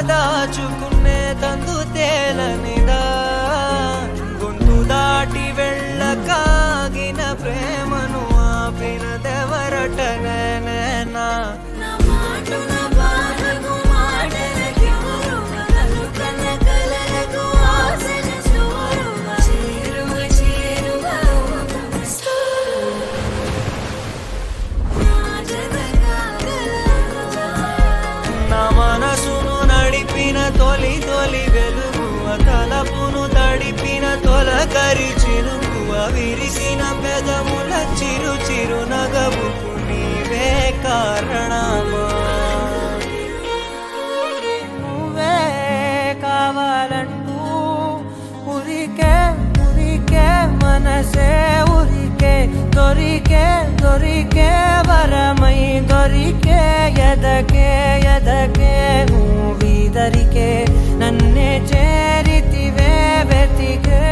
దాచుకునే తందు తేలనిదా గొంతు దాటి వెళ్ళకాగిన ప్రేమను ఆపినదెవరటనేనా తొలి తొలి వెలుగువ తలపును తడిపిన తొలకరి చిలుకువ విరిసిన పెదముల చిరు చిరు నగవుకు నీవే కారణమా నువ్వే కావాలంటూ ఉరికే ఉరికే మనసే ఉరికే దొరికే దొరికే వరమై దొరికే ఎదకే ఎదకే దరికే నన్నే చేరితివే వెతికే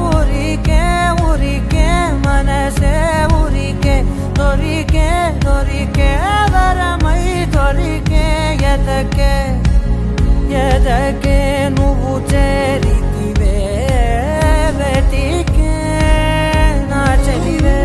ఊరికే ఊరికే మనసే ఊరికే దొరికే దొరికే వరమై దొరికే ఎదకే ఎదకే నువ్వు చేరితివే వెతికే నా చెలివే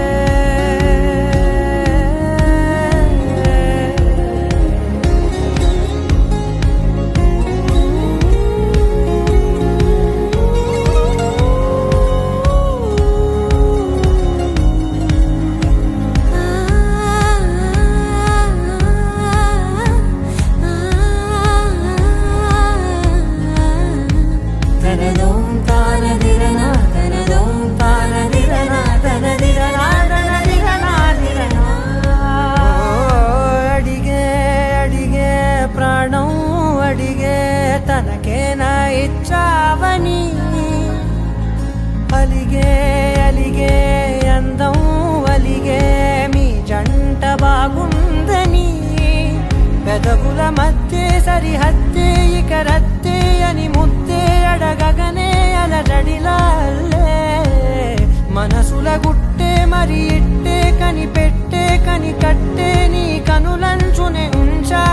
తనకేనా ఇచ్చావని అలిగే అలిగే అందం అలిగే మీ జంట బాగుందని పెదవుల మధ్య సరిహద్దే ఇక రద్దే అని ముద్దే అడగగనే అలజడిలాల్లే మనసుల గుట్టే మరి ఇట్టే కని పెట్టే కని కట్టే నీ కనులంచునే ఉంచా